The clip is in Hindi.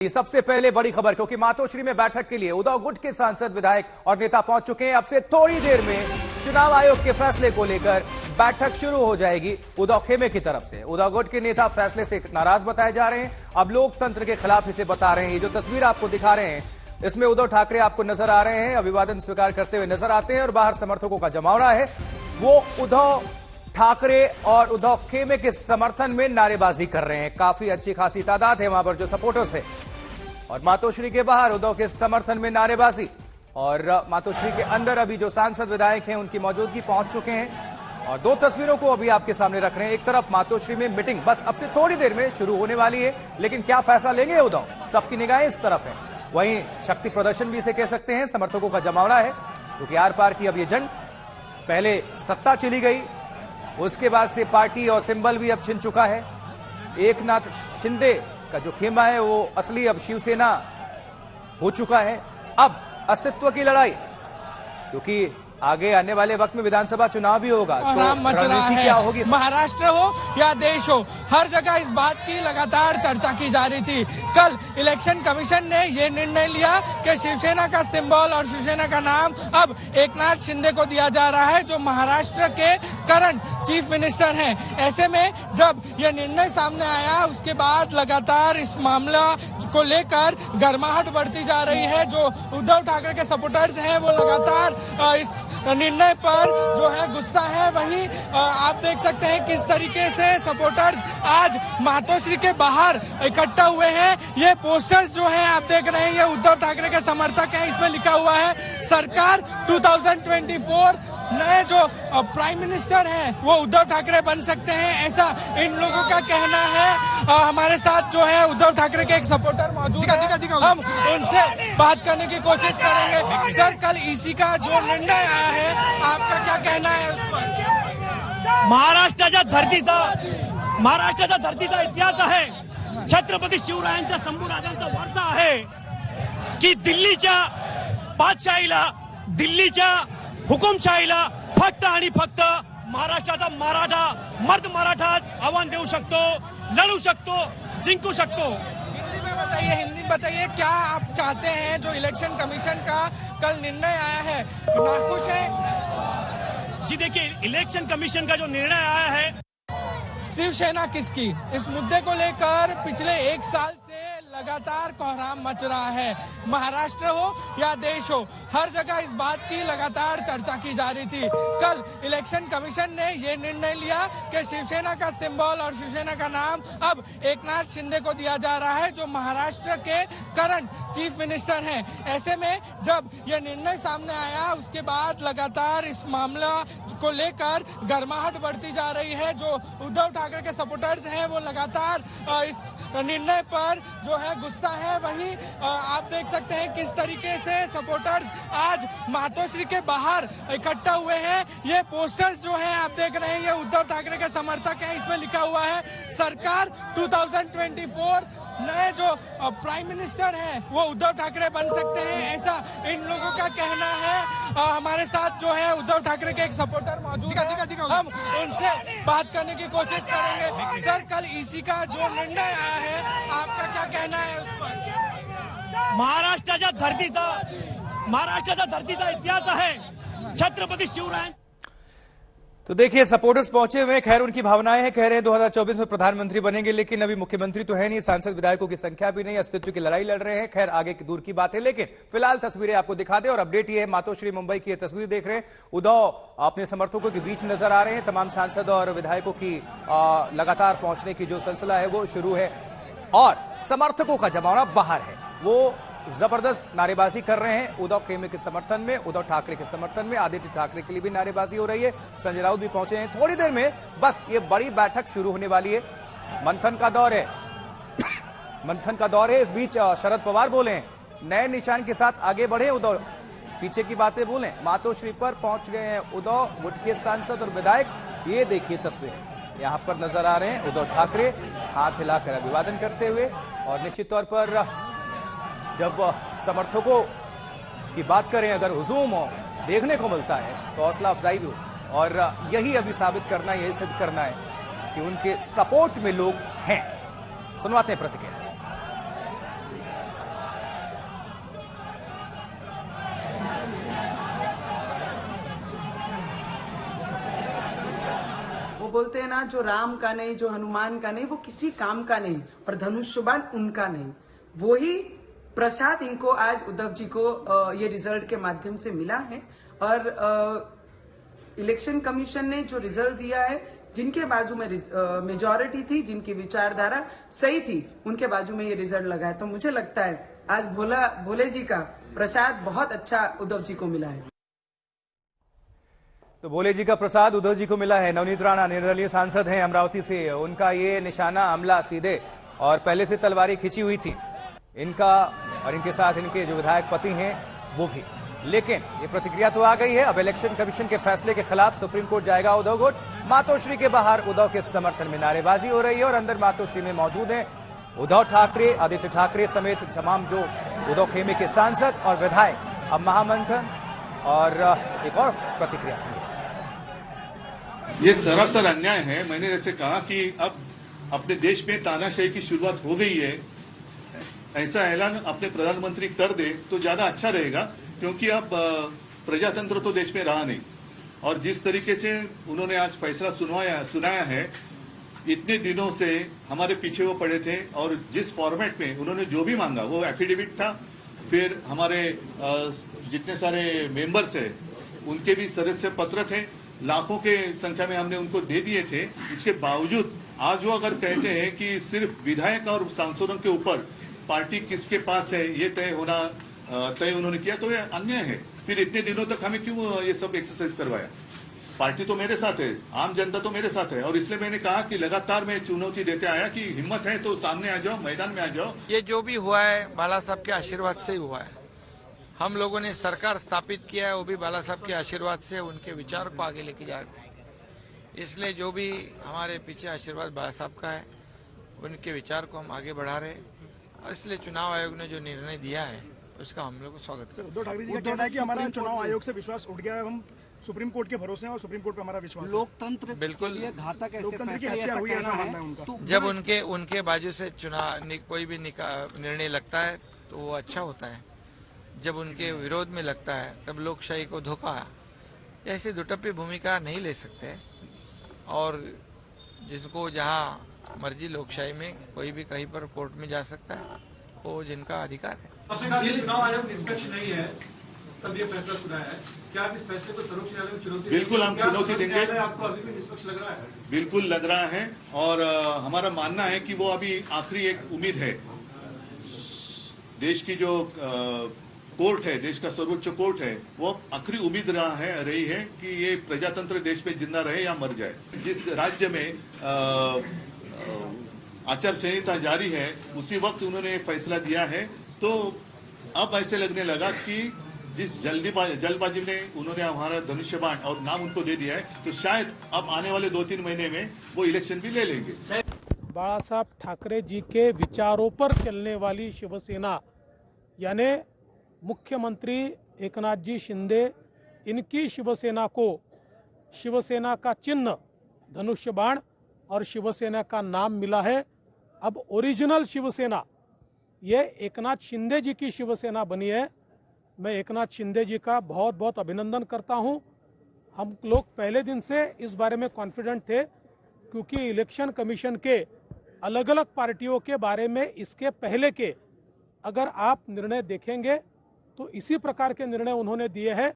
सबसे पहले बड़ी खबर, क्योंकि मातोश्री में बैठक के लिए उद्धव गुट के सांसद, विधायक और नेता पहुंच चुके हैं। अब से थोड़ी देर में चुनाव आयोग के फैसले को लेकर बैठक शुरू हो जाएगी उद्धव खेमे की तरफ से। उद्धव गुट के नेता फैसले से नाराज बताए जा रहे हैं, अब लोकतंत्र के खिलाफ इसे बता रहे हैं। ये जो तस्वीर आपको दिखा रहे हैं, इसमें उद्धव ठाकरे आपको नजर आ रहे हैं, अभिवादन स्वीकार करते हुए नजर आते हैं और बाहर समर्थकों का जमावड़ा है। वो उद्धव ठाकरे और उद्धव खेमे के समर्थन में नारेबाजी कर रहे हैं। काफी अच्छी खासी तादाद है वहां पर जो सपोर्टर्स है, और मातोश्री के बाहर उद्धव के समर्थन में नारेबाजी। और मातोश्री के अंदर अभी जो सांसद विधायक हैं उनकी मौजूदगी पहुंच चुके हैं। और दो तस्वीरों को अभी आपके सामने रख रहे हैं। एक तरफ मातोश्री में मीटिंग बस अब से थोड़ी देर में शुरू होने वाली है, लेकिन क्या फैसला लेंगे उद्धव, सबकी निगाहें इस तरफ है। वहीं शक्ति प्रदर्शन भी इसे कह सकते हैं, समर्थकों का जमावड़ा है, क्योंकि आर पार की अब ये जंग, पहले सत्ता चली गई, उसके बाद से पार्टी और सिंबल भी अब छिन चुका है। एकनाथ शिंदे का जो खेमा है वो असली अब शिवसेना हो चुका है। अब अस्तित्व की लड़ाई, क्योंकि आगे आने वाले वक्त में विधानसभा चुनाव भी होगा, तो रणनीति क्या होगी? महाराष्ट्र हो या देश हो, हर जगह इस बात की लगातार चर्चा की जा रही थी। कल इलेक्शन कमीशन ने ये निर्णय लिया कि शिवसेना का सिंबल और शिवसेना का नाम अब एकनाथ शिंदे को दिया जा रहा है, जो महाराष्ट्र के करंट चीफ मिनिस्टर हैं। ऐसे में जब ये निर्णय सामने आया, उसके बाद लगातार इस मामला को लेकर गर्माहट बढ़ती जा रही है। जो उद्धव ठाकरे के सपोर्टर्स हैं वो लगातार इस निर्णय पर जो है गुस्सा है। वहीं आप देख सकते हैं किस तरीके से सपोर्टर्स आज मातोश्री के बाहर इकट्ठा हुए हैं। ये पोस्टर्स जो हैं आप देख रहे हैं, ये उद्धव ठाकरे के समर्थक हैं। इसमें लिखा हुआ है सरकार 2024, नए जो प्राइम मिनिस्टर हैं वो उद्धव ठाकरे बन सकते हैं, ऐसा इन लोगों का कहना है। हमारे साथ जो है उद्धव ठाकरे के एक सपोर्टर मौजूद है, हम उनसे बात करने की कोशिश करेंगे। सर, कल ईसी का जो निर्णय आया है, आपका क्या कहना है उस पर? महाराष्ट्राच्या धर्तीचा इतिहास आहे, छत्रपती शिवरायांच्या संभूराजांचा वारसा आहे की दिल्लीच्या बादशाहीला, दिल्लीच्या हुकुमशाहीला फक्त आणि फक्त महाराष्ट्राचा मर्द मराठाच आव्हान देऊ शकतो, लढू शकतो, जिंकू शकतो। हिंदी में बताइए क्या आप चाहते हैं? जो इलेक्शन कमीशन का कल निर्णय आया है, नाखुश है? जी देखिए, इलेक्शन कमीशन का जो निर्णय आया है, शिवसेना किसकी, इस मुद्दे को लेकर पिछले एक साल से लगातार कोहराम मच रहा है। महाराष्ट्र हो या देश हो, हर जगह इस बात की लगातार चर्चा की जा रही थी। कल इलेक्शन कमीशन ने ये निर्णय लिया कि शिवसेना का सिंबल और शिवसेना का नाम अब एकनाथ शिंदे को दिया जा रहा है, जो महाराष्ट्र के करंट चीफ मिनिस्टर हैं। ऐसे में जब ये निर्णय सामने आया, उसके बाद लगातार इस मामला को लेकर गर्माहट बढ़ती जा रही है। जो उद्धव ठाकरे के सपोर्टर्स हैं वो लगातार इस निर्णय पर जो है गुस्सा है। वहीं आप देख सकते हैं किस तरीके से सपोर्टर्स आज मातोश्री के बाहर इकट्ठा हुए हैं। ये पोस्टर्स जो हैं आप देख रहे हैं, ये उद्धव ठाकरे के समर्थक हैं। इसमें लिखा हुआ है सरकार 2024, नए जो प्राइम मिनिस्टर हैं वो उद्धव ठाकरे बन सकते हैं, ऐसा इन लोगों का कहना है। हमारे साथ जो है उद्धव ठाकरे के एक सपोर्टर मौजूद है, हम उनसे बात करने की कोशिश करेंगे। सर, कल ईसी का जो निर्णय आया है, आपका क्या कहना है उस पर? महाराष्ट्राच्या धर्तीचा इतिहास आहे, छत्रपती शिवराय। तो देखिए, सपोर्टर्स पहुंचे हुए हैं। खैर, उनकी भावनाएं हैं, कह रहे हैं 2024 में प्रधानमंत्री बनेंगे, लेकिन अभी मुख्यमंत्री तो है नहीं, सांसद विधायकों की संख्या भी नहीं, अस्तित्व की लड़ाई लड़ रहे हैं। खैर, आगे की दूर की बात है, लेकिन फिलहाल तस्वीरें आपको दिखा दें। और अपडेट ये है, मातोश्री मुंबई की ये तस्वीर देख रहे हैं। उद्धव अपने समर्थकों के बीच नजर आ रहे हैं। तमाम सांसद और विधायकों की लगातार पहुंचने की जो सिलसिला है वो शुरू है, और समर्थकों का जमावड़ा बाहर है। वो जबरदस्त नारेबाजी कर रहे हैं उद्धव खेमे के समर्थन में, उद्धव ठाकरे के समर्थन में। आदित्य ठाकरे के लिए भी नारेबाजी हो रही है। संजय राउत भी पहुंचे हैं। थोड़ी देर में बस ये बड़ी बैठक शुरू होने वाली है। मंथन का दौर है मंथन का दौर है। इस बीच शरद पवार बोले, नए निशान के साथ आगे बढ़े उद्धव, पीछे की बातें बोलें। मातोश्री पर पहुंच गए हैं उद्धव गुट के सांसद और विधायक। ये देखिए तस्वीरें यहां पर नजर आ रहे हैं, उद्धव ठाकरे हाथ हिलाकर अभिवादन करते हुए। और निश्चित तौर पर जब समर्थकों की बात करें, अगर हुजूम देखने को मिलता है तो हौसला अफजाई भी हो, और यही अभी साबित करना है, यही सिद्ध करना है कि उनके सपोर्ट में लोग हैं। सुनवाते हैं प्रतिक्रिया। बोलते हैं ना, जो राम का नहीं, जो हनुमान का नहीं, वो किसी काम का नहीं, और धनुष्यबाण उनका नहीं। वही प्रसाद इनको आज उद्धव जी को ये रिजल्ट के माध्यम से मिला है। और इलेक्शन कमीशन ने जो रिजल्ट दिया है, जिनके बाजू में मेजॉरिटी थी, जिनकी विचारधारा सही थी, उनके बाजू में ये रिजल्ट लगा है। तो मुझे लगता है आज भोले जी का प्रसाद बहुत अच्छा उद्धव जी को मिला है। तो भोले जी का प्रसाद उद्धव जी को मिला है। नवनीत राणा निर्दलीय सांसद हैं अमरावती से, उनका ये निशाना अमला सीधे और पहले से तलवारी खिंची हुई थी इनका, और इनके साथ इनके जो विधायक पति हैं वो भी। लेकिन ये प्रतिक्रिया तो आ गई है। अब इलेक्शन कमीशन के फैसले के खिलाफ सुप्रीम कोर्ट जाएगा उद्धव गुट। मातोश्री के बाहर उद्धव के समर्थन में नारेबाजी हो रही है और अंदर मातोश्री में मौजूद हैं उद्धव ठाकरे, आदित्य ठाकरे समेत तमाम जो उद्धव खेमे के सांसद और विधायक। अब महामंथन और एक और प्रतिक्रिया सुनिए। ये सरासर अन्याय है। मैंने जैसे कहा कि अब अपने देश में तानाशाही की शुरुआत हो गई है, ऐसा ऐलान अपने प्रधानमंत्री कर दे तो ज्यादा अच्छा रहेगा, क्योंकि अब प्रजातंत्र तो देश में रहा नहीं। और जिस तरीके से उन्होंने आज फैसला सुनाया है, इतने दिनों से हमारे पीछे वो पड़े थे, और जिस फॉर्मेट में उन्होंने जो भी मांगा, वो एफिडेविट था, फिर हमारे जितने सारे मेंबर्स है उनके भी सदस्य पत्र थे, लाखों के संख्या में हमने उनको दे दिए थे। इसके बावजूद आज वो अगर कहते हैं कि सिर्फ विधायक और सांसदों के ऊपर पार्टी किसके पास है ये तय उन्होंने किया, तो ये अन्याय है। फिर इतने दिनों तक हमें क्यों ये सब एक्सरसाइज करवाया? पार्टी तो मेरे साथ है, आम जनता तो मेरे साथ है, और इसलिए मैंने कहा कि लगातार मैं चुनौती देते आया कि हिम्मत है तो सामने आ जाओ, मैदान में आ जाओ। ये जो भी हुआ है बाला साहब के आशीर्वाद से ही हुआ है। हम लोगों ने सरकार स्थापित किया है, वो भी बाला साहब के आशीर्वाद से, उनके विचार को आगे लेके जा रहे। इसलिए जो भी हमारे पीछे आशीर्वाद बाला साहब का है, उनके विचार को हम आगे बढ़ा रहे, और इसलिए चुनाव आयोग ने जो निर्णय दिया है उसका हम लोग को स्वागत करते हैं। उद्धव ठाकरे जी का कहना है कि हमारा चुनाव आयोग से विश्वास उठ गया है, हम सुप्रीम कोर्ट के भरोसे हैं और सुप्रीम कोर्ट पे हमारा विश्वास है। लोकतंत्र बिल्कुल घातक है। जब उनके बाजू से चुनाव कोई भी निर्णय लगता है तो वो अच्छा होता है, जब उनके विरोध में लगता है तब लोकशाही को धोखा, ऐसी दुटप्पी भूमिका नहीं ले सकते। और जिसको जहाँ मर्जी लोकशाही में कोई भी कहीं पर कोर्ट में जा सकता है, वो जिनका अधिकार है। चुनाव आयोग निष्पक्ष नहीं है, तब ये फैसला सुनाया है। क्या आप इस फैसले को सर्वोच्च न्यायालय में चुनौती? बिल्कुल हम चुनौती देंगे। आपको अभी भी निष्पक्ष लग रहा है? बिल्कुल लग रहा है, और हमारा मानना है कि वो अभी आखिरी एक उम्मीद है। देश की जो कोर्ट है, देश का सर्वोच्च कोर्ट है, वो आखिरी उम्मीद रही है कि ये प्रजातंत्र देश में जिंदा रहे या मर जाए। जिस राज्य में आचार संहिता जारी है, उसी वक्त उन्होंने फैसला दिया है। तो अब ऐसे लगने लगा कि जिस जल्दबाजी में उन्होंने हमारा धनुष्यबाण और नाम उनको दे दिया है, तो शायद अब आने वाले 2-3 महीने में वो इलेक्शन भी ले लेंगे। बाला साहब ठाकरे जी के विचारों पर चलने वाली शिवसेना, यानी मुख्यमंत्री एकनाथ जी शिंदे, इनकी शिवसेना को शिवसेना का चिन्ह धनुष्यबाण और शिवसेना का नाम मिला है। अब ओरिजिनल शिवसेना ये एकनाथ शिंदे जी की शिवसेना बनी है। मैं एकनाथ शिंदे जी का बहुत बहुत अभिनंदन करता हूं। हम लोग पहले दिन से इस बारे में कॉन्फिडेंट थे, क्योंकि इलेक्शन कमीशन के अलग अलग पार्टियों के बारे में इसके पहले के अगर आप निर्णय देखेंगे तो इसी प्रकार के निर्णय उन्होंने दिए हैं।